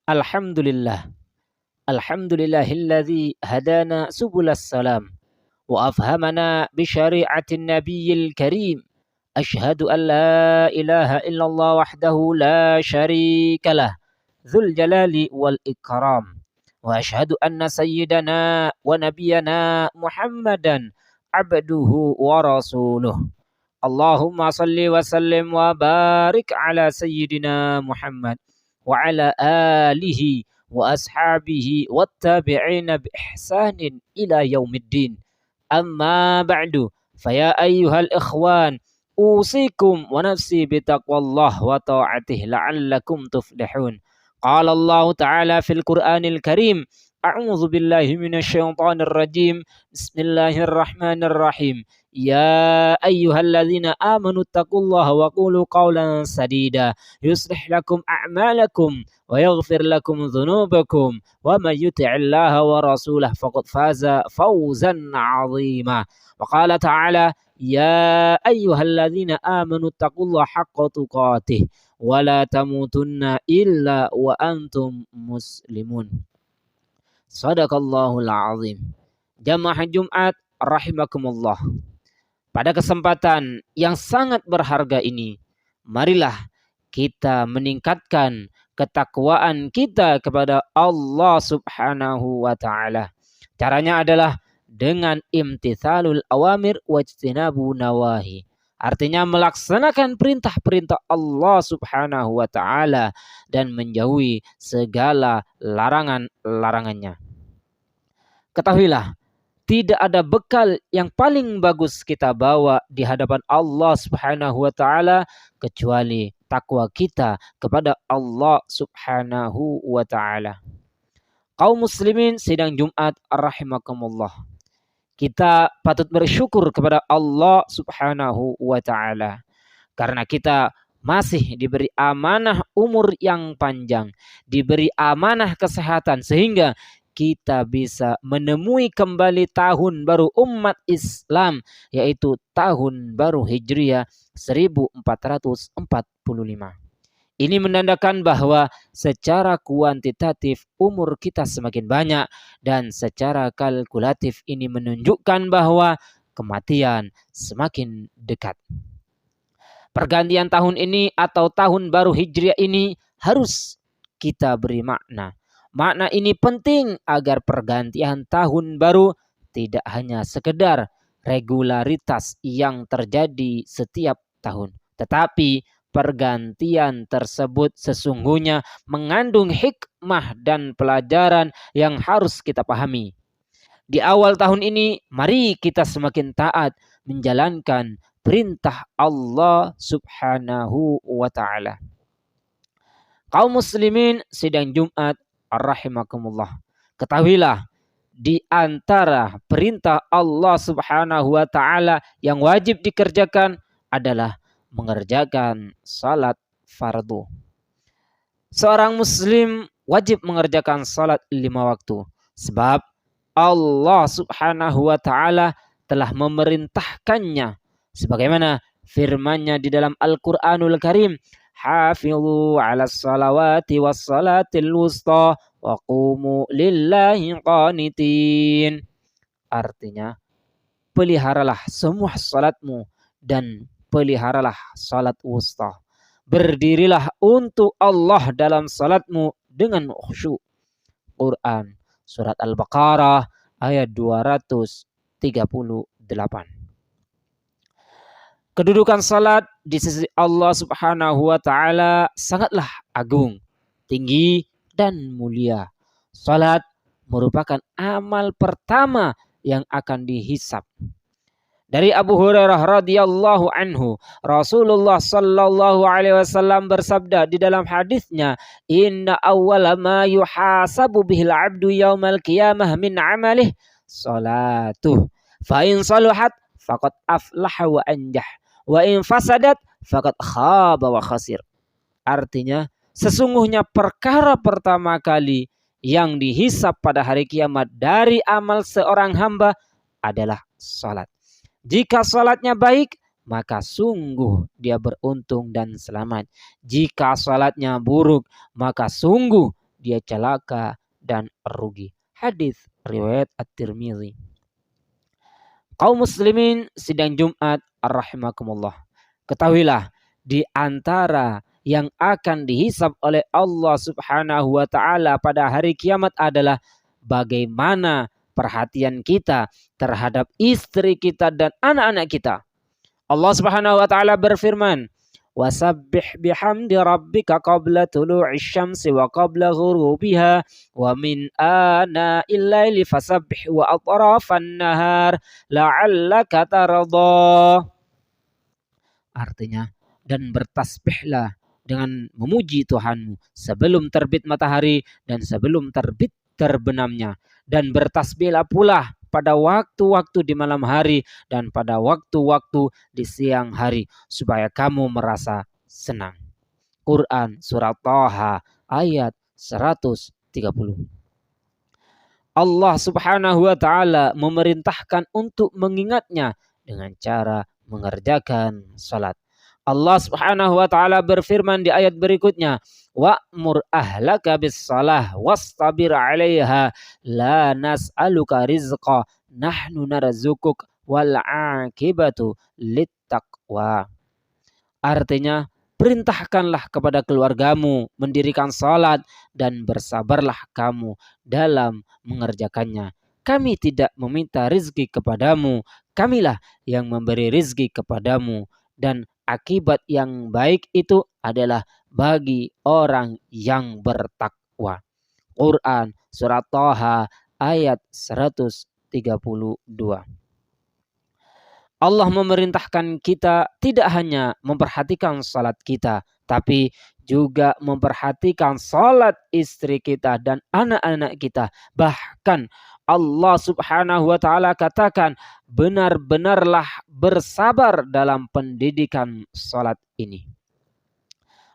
Alhamdulillah. Alhamdulillahilladzi hadana subulas salam wa afhamana bi syari'atin nabiyil karim. Asyhadu an la ilaha illallah wahdahu la syarikalah dzul jalali wal ikram. Wa asyhadu anna sayyidana wa nabiyyana Muhammadan abduhu wa rasuluh. Allahumma salli wa sallim wa barik ala sayyidina Muhammad wa ala alihi wa ashabihi wattabi'ina bi ihsanin ila yaumiddin. Amma ba'du, faya ayyuhal ikhwan, usikum wa nafsi bitaqwallah wa ta'atih la'allakum tuflihun. Qala Allah Ta'ala fil Qur'anil Karim, a'udzu billahi minasyaitonir rajim. Bismillahirrahmanirrahim. Ya ayyuhalladzina amanu taqullaha wa qulu qawlan sadida yuslih lakum a'malakum wa yaghfir lakum dhunubakum wa may yuti'illaha wa rasulahu faqad faza fawzan 'azima. Wa qala ta'ala ya ayyuhalladzina amanu taqullaha haqqa tuqatih wa la tamutunna illa wa antum muslimun. Shadaqallahul 'azim. Jamaah Jumat rahimakumullah. Pada kesempatan yang sangat berharga ini, marilah kita meningkatkan ketakwaan kita kepada Allah Subhanahu wa taala. Caranya adalah dengan imtithalul awamir wajtinabu nawahi. Artinya melaksanakan perintah-perintah Allah Subhanahu wa taala dan menjauhi segala larangan-larangannya. Ketahuilah, tidak ada bekal yang paling bagus kita bawa di hadapan Allah Subhanahu wa taala kecuali takwa kita kepada Allah Subhanahu wa taala. Kaum muslimin sidang Jumat rahimakumullah. Kita patut bersyukur kepada Allah Subhanahu wa taala karena kita masih diberi amanah umur yang panjang, diberi amanah kesehatan sehingga kita bisa menemui kembali tahun baru umat Islam, yaitu tahun baru Hijriah 1445. Ini menandakan bahwa secara kuantitatif umur kita semakin banyak dan secara kalkulatif ini menunjukkan bahwa kematian semakin dekat. Pergantian tahun ini atau tahun baru Hijriah ini harus kita beri makna. Makna ini penting agar pergantian tahun baru tidak hanya sekedar regularitas yang terjadi setiap tahun, tetapi pergantian tersebut sesungguhnya mengandung hikmah dan pelajaran yang harus kita pahami. Di awal tahun ini, mari kita semakin taat menjalankan perintah Allah Subhanahu wa taala. Kaum muslimin sidang Jumat rahimakumullah. Ketahuilah, di antara perintah Allah Subhanahu wa taala yang wajib dikerjakan adalah mengerjakan salat fardu. Seorang muslim wajib mengerjakan salat 5 waktu sebab Allah Subhanahu wa taala telah memerintahkannya sebagaimana firman-Nya di dalam Al-Qur'anul Karim, hafizu 'alas salawati was salatil wusta wa qumu lillahi qanitin. Artinya, peliharalah semua salatmu dan peliharalah salat wusta. Berdirilah untuk Allah dalam salatmu dengan khusyuk. Quran surat Al-Baqarah ayat 238. Kedudukan salat di sisi Allah Subhanahu wa taala sangatlah agung, tinggi dan mulia. Salat merupakan amal pertama yang akan dihisab. Dari Abu Hurairah radhiyallahu anhu, Rasulullah sallallahu alaihi wasallam bersabda di dalam hadisnya, "Inna awwala ma yuhasabu bihil 'abdu yaumal qiyamah min 'amalihi salatuh. Fa in saluhat faqad aflaha wa anjah. Wa in fasadat faqad khaba wa khasir." Artinya, sesungguhnya perkara pertama kali yang dihisab pada hari kiamat dari amal seorang hamba adalah salat. Jika salatnya baik, maka sungguh dia beruntung dan selamat. Jika salatnya buruk, maka sungguh dia celaka dan rugi. Hadis riwayat At-Tirmidzi. Kaum muslimin sidang Jumat rahimakumullah. Ketahuilah di antara yang akan dihisab oleh Allah Subhanahu wa taala pada hari kiamat adalah bagaimana perhatian kita terhadap istri kita dan anak-anak kita. Allah Subhanahu wa taala berfirman, "Wasabbih bihamdi rabbika qabla tulu'isy syamsi wa qabla ghurubiha wa min ana'il laili fasabbih wa atrafan nahar la'allaka tardha." Artinya, dan bertasbihlah dengan memuji Tuhanmu sebelum terbit matahari dan sebelum terbit terbenamnya, dan bertasbihlah pula pada waktu-waktu di malam hari dan pada waktu-waktu di siang hari supaya kamu merasa senang. Quran surat Thaha ayat 130. Allah Subhanahu wa taala memerintahkan untuk mengingatnya dengan cara mengerjakan salat. Allah Subhanahu wa taala berfirman di ayat berikutnya, "Wa'mur ahlaka bis-shalah wastabir 'alaiha la nas'aluka rizqa nahnu narzuquk wal 'aqibatu littaqwa." Artinya, perintahkanlah kepada keluargamu mendirikan salat dan bersabarlah kamu dalam mengerjakannya. Kami tidak meminta rizki kepadamu, kamilah yang memberi rizki kepadamu, dan akibat yang baik itu adalah bagi orang yang bertakwa. Quran surat Thaha ayat 132. Allah memerintahkan kita tidak hanya memperhatikan salat kita, tapi juga memperhatikan salat istri kita dan anak-anak kita. Bahkan Allah Subhanahu wa taala katakan, benar-benarlah bersabar dalam pendidikan salat ini.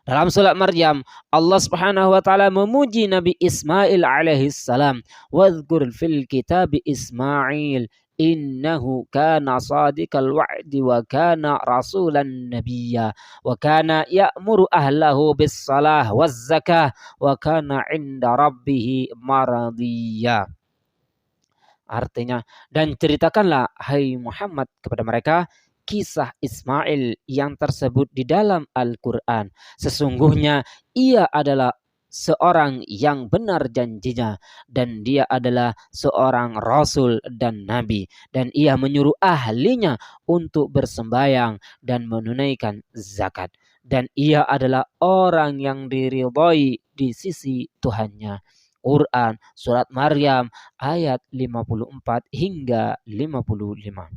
Dalam surat Maryam, Allah Subhanahu wa taala memuji Nabi Ismail alaihi salam. Wadhkur fil kitab Ismail innahu kana sadiqal wa'di wa kana rasulan nabiyya wa kana ya'muru ahlahu bis salah waz zakah wa kana 'inda rabbih maradiyya. Artinya, dan ceritakanlah hai Muhammad kepada mereka kisah Ismail yang tersebut di dalam Al-Quran. Sesungguhnya ia adalah seorang yang benar janjinya, dan dia adalah seorang rasul dan nabi, dan ia menyuruh ahlinya untuk bersembahyang dan menunaikan zakat, dan ia adalah orang yang diridhai di sisi Tuhannya. Quran surat Maryam ayat 54 hingga 55.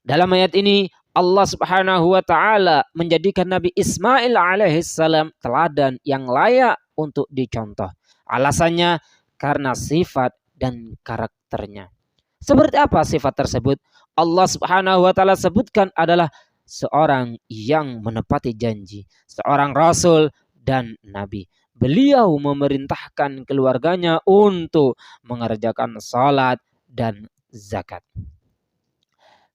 Dalam ayat ini Allah Subhanahu wa taala menjadikan Nabi Ismail alaihissalam teladan yang layak untuk dicontoh. Alasannya karena sifat dan karakternya. Seperti apa sifat tersebut? Allah Subhanahu wa taala sebutkan adalah seorang yang menepati janji, seorang rasul dan nabi. Beliau memerintahkan keluarganya untuk mengerjakan salat dan zakat.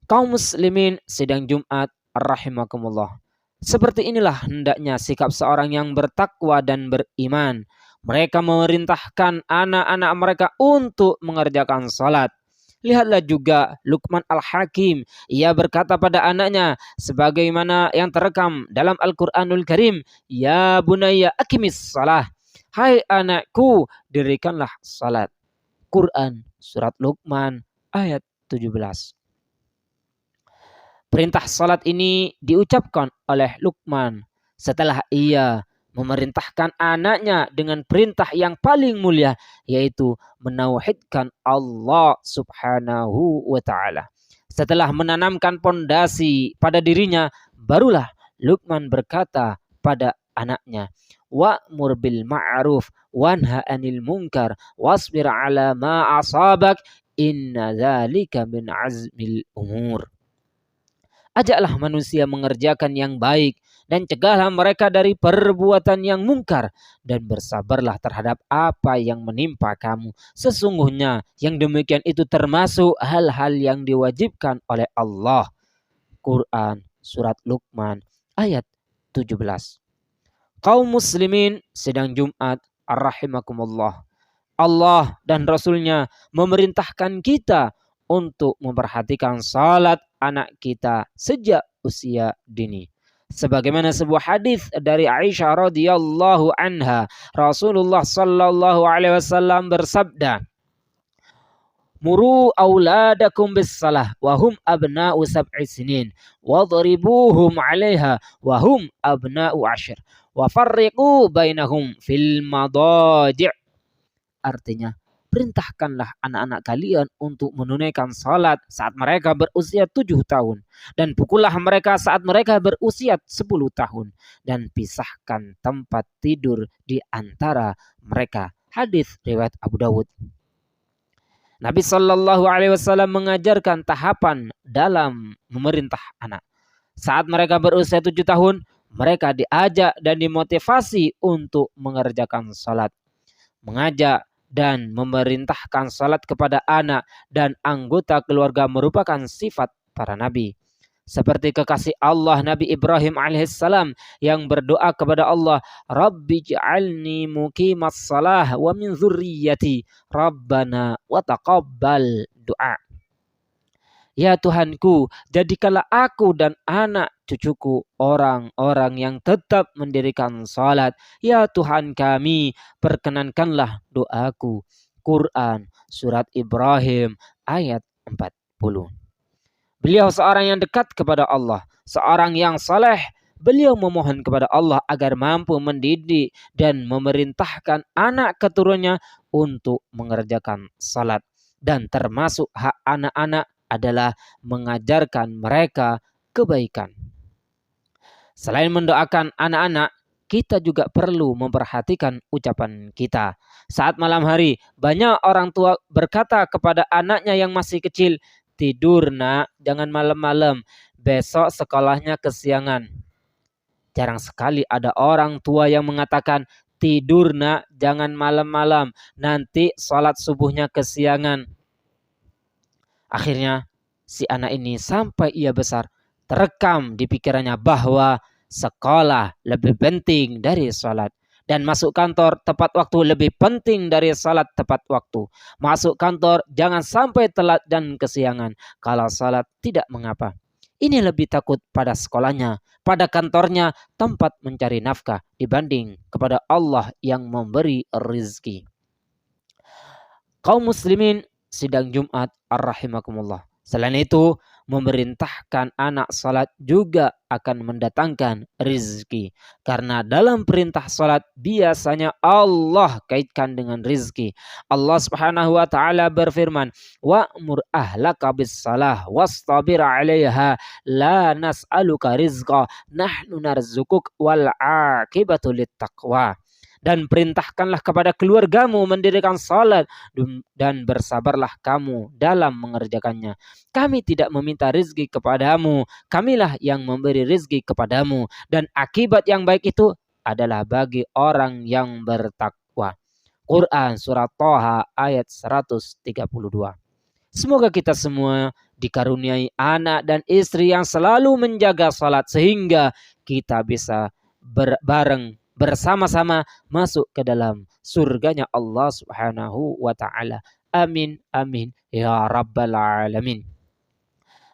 Kaum muslimin sidang Jumat rahimakumullah. Seperti inilah hendaknya sikap seorang yang bertakwa dan beriman. Mereka memerintahkan anak-anak mereka untuk mengerjakan salat. Lihatlah juga Luqman Al-Hakim. Ia berkata pada anaknya sebagaimana yang terekam dalam Al-Quranul Karim, "Ya bunayya aqimis salah." Hai anakku, dirikanlah salat. Quran surat Luqman ayat 17. Perintah salat ini diucapkan oleh Luqman setelah ia memerintahkan anaknya dengan perintah yang paling mulia, yaitu menauhidkan Allah Subhanahu wa taala. Setelah menanamkan pondasi pada dirinya, barulah Luqman berkata pada anaknya, "Wa'mur bil ma'ruf wanha 'anil munkar wasbir 'ala ma asabak inna dzalika min azmil umur." Ajaklah manusia mengerjakan yang baik dan cegahlah mereka dari perbuatan yang mungkar, dan bersabarlah terhadap apa yang menimpa kamu. Sesungguhnya yang demikian itu termasuk hal-hal yang diwajibkan oleh Allah. Quran surat Luqman ayat 17. Kaum muslimin sidang Jumat Arrahimakumullah. Allah dan Rasulnya memerintahkan kita untuk memperhatikan salat anak kita sejak usia dini. Sebagaimana sebuah hadis dari Aisyah radhiyallahu anha, Rasulullah sallallahu alaihi wasallam bersabda, "Muru auladakum bis-salah wa hum abna'u sab'i sinin wadribuhum 'alaiha wa hum abna'u 'ashr wa farriqu bainahum fil madaji'." Artinya, perintahkanlah anak-anak kalian untuk menunaikan salat saat mereka berusia 7 tahun. Dan pukullah mereka saat mereka berusia 10 tahun. Dan pisahkan tempat tidur di antara mereka. Hadis riwayat Abu Dawud. Nabi Shallallahu Alaihi Wasallam mengajarkan tahapan dalam memerintah anak. Saat mereka berusia 7 tahun, mereka diajak dan dimotivasi untuk mengerjakan salat. Mengajak dan memerintahkan salat kepada anak dan anggota keluarga merupakan sifat para nabi. Seperti kekasih Allah Nabi Ibrahim alaihissalam yang berdoa kepada Allah, Rabbi ja'alni muqimas salah wa min dzurriyyati Rabbana wa taqabbal du'a. Ya Tuhanku, jadikanlah aku dan anak cucuku orang-orang yang tetap mendirikan salat. Ya Tuhan kami, perkenankanlah doaku. Quran Surat Ibrahim ayat 40. Beliau seorang yang dekat kepada Allah, seorang yang saleh. Beliau memohon kepada Allah agar mampu mendidik dan memerintahkan anak keturunannya untuk mengerjakan salat. Dan termasuk hak anak-anak adalah mengajarkan mereka kebaikan. Selain mendoakan anak-anak, kita juga perlu memperhatikan ucapan kita. Saat malam hari, banyak orang tua berkata kepada anaknya yang masih kecil, tidur nak, jangan malam-malam, besok sekolahnya kesiangan. Jarang sekali ada orang tua yang mengatakan, tidur nak, jangan malam-malam, nanti sholat subuhnya kesiangan. Akhirnya si anak ini sampai ia besar terekam di pikirannya bahwa sekolah lebih penting dari sholat. Dan masuk kantor tepat waktu lebih penting dari salat tepat waktu. Masuk kantor jangan sampai telat dan kesiangan. Kalau salat tidak mengapa. Ini lebih takut pada sekolahnya, pada kantornya, tempat mencari nafkah dibanding kepada Allah yang memberi rezeki. Kaum muslimin sidang Jumat ar-rahimakumullah. Selain itu, memerintahkan anak salat juga akan mendatangkan rezeki. Karena dalam perintah salat biasanya Allah kaitkan dengan rezeki. Allah Subhanahu wa taala berfirman, "Wa'mur ahlaka bis-shalah wastabir 'alaiha la nas'aluka rizqa nahnu narzuquk wal 'aqibatu lit-taqwa." Dan perintahkanlah kepada keluargamu mendirikan salat dan bersabarlah kamu dalam mengerjakannya. Kami tidak meminta rezeki kepadamu, kamilah yang memberi rezeki kepadamu. Dan akibat yang baik itu adalah bagi orang yang bertakwa. Quran Surat Thaha ayat 132. Semoga kita semua dikaruniai anak dan istri yang selalu menjaga salat sehingga kita bisa bareng bersama-sama masuk ke dalam surganya Allah Subhanahu wa taala. Amin amin ya rabbal alamin.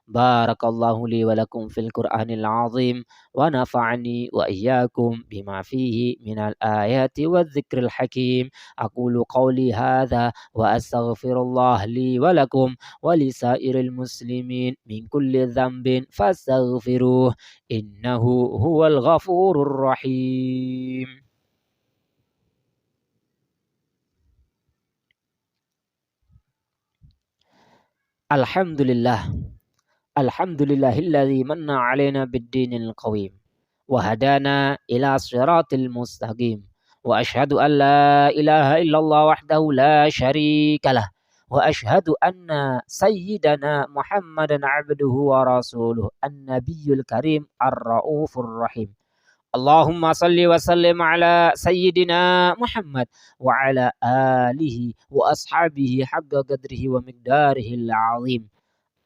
Barakallahu li wa lakum fil Qur'anil azim wa nafa'ani wa iyyakum bima fihi minal ayati wadh-dhikril hakim. Aqulu qawli hadza wa astaghfirullah li wa lakum wa lisairil muslimin min kulli dhanbin fastaghfiruh innahu huwal ghafurur rahim. Alhamdulillah. Alhamdulillahilladzi manna 'alaina bid-dinil qawim wa hadana ila siratil mustaqim wa asyhadu an la ilaha illallah wahdahu la syarikalah wa asyhadu anna sayyidana Muhammadan 'abduhu wa rasuluh an-nabiyyul karim ar-raufur rahim. Allahumma salli wa sallim ala sayyidina Muhammad wa ala alihi wa ashabihi haqqa qadrihi wa miqdarihil 'azim.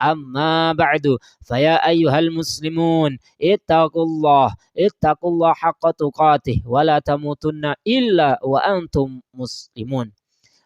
أما بعد فيا أيها المسلمون اتقوا الله حق تقاته ولا تموتن إلا وأنتم مسلمون.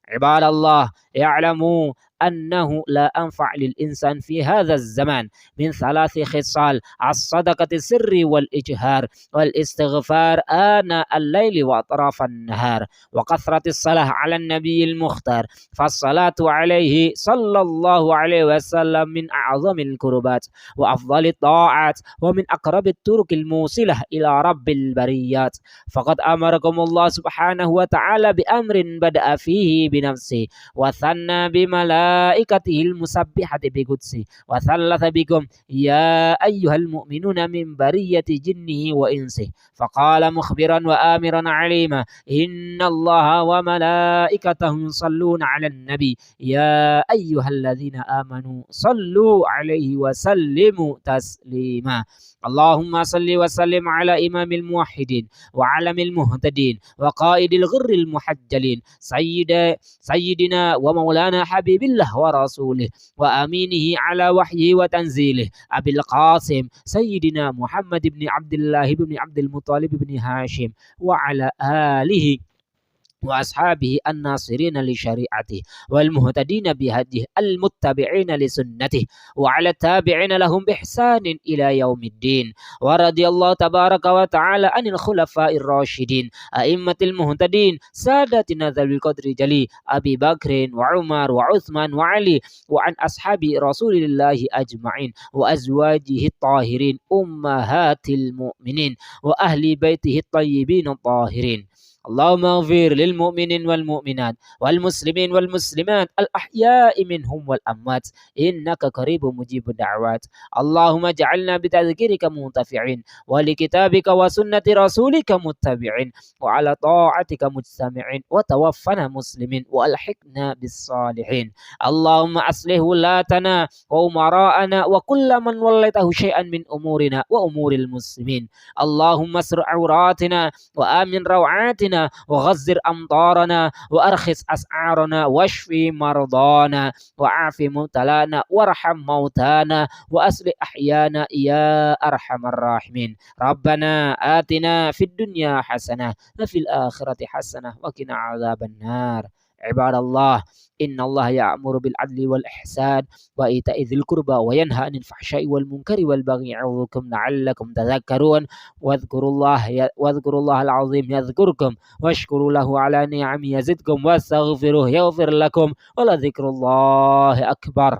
عباد الله، اعلموا أنه لا أنفع للإنسان في هذا الزمان من ثلاث خصال: الصدقة السر والإجهار، والاستغفار آناء الليل وأطراف النهار، وكثرة الصلاة على النبي المختار. فالصلاة عليه صلى الله عليه وسلم من أعظم القربات وأفضل الطاعات ومن أقرب الطرق الموصلة إلى رب البريات. فقد أمركم الله سبحانه وتعالى بأمر بدأ فيه بنفسه وثنى بملائكته المسبحة بقدسه وثلث بكم يا أيها المؤمنون من برية جنه وإنسه، فقال مخبرا وآمرا عليما: إن الله وملائكته يصلون على النبي يا أيها الذين آمنوا صلوا عليه وسلموا تسليما. اللهم صل وسلم على إمام الموحدين وعلم المهتدين وقائد الغر المحجلين سيدنا ومولانا حبيب الله ورسوله وأمينه على وحيه وتنزيله أبي القاسم سيدنا محمد بن عبد الله بن عبد المطلب بن هاشم وعلى آله وأصحابه الناصرين لشريعته والمهتدين بهديه المتبعين لسنته وعلى التابعين لهم بإحسان إلى يوم الدين. ورضي الله تبارك وتعالى عن الخلفاء الراشدين أئمة المهتدين سادتنا ذوي القدر جلي أبي بكر وعمر وعثمان وعلي، وعن أصحاب رسول الله أجمعين وأزواجه الطاهرين أمهات المؤمنين وأهل بيته الطيبين الطاهرين. اللهم اغفر للمؤمنين والمؤمنات والمسلمين والمسلمات الأحياء منهم والأموات إنك قريب مجيب الدعوات. اللهم اجعلنا بتذكيرك منتفعين ولكتابك وسنة رسولك متبعين وعلى طاعتك مجتمعين وتوفنا مسلمين وألحقنا بالصالحين. اللهم أصلح ولاتنا وأمراءنا وكل من وليته شيئا من أمورنا وأمور المسلمين. اللهم اسر عوراتنا وآمن روعاتنا وغزر أمطارنا وأرخص أسعارنا واشفي مرضانا وعاف مبتلانا وارحم موتانا وأصلح أحيانا يا أرحم الراحمين. ربنا آتنا في الدنيا حسنة وفي الآخرة حسنة وقنا عذاب النار. عباد الله، إن الله يأمر بالعدل والإحسان وإيتاء ذي القربى وينهى عن الفحشاء والمنكر والبغي يعظكم لعلكم تذكرون. واذكروا الله العظيم يذكركم واشكروا له على نعمه يزدكم واستغفروه يغفر لكم ولذكر الله أكبر.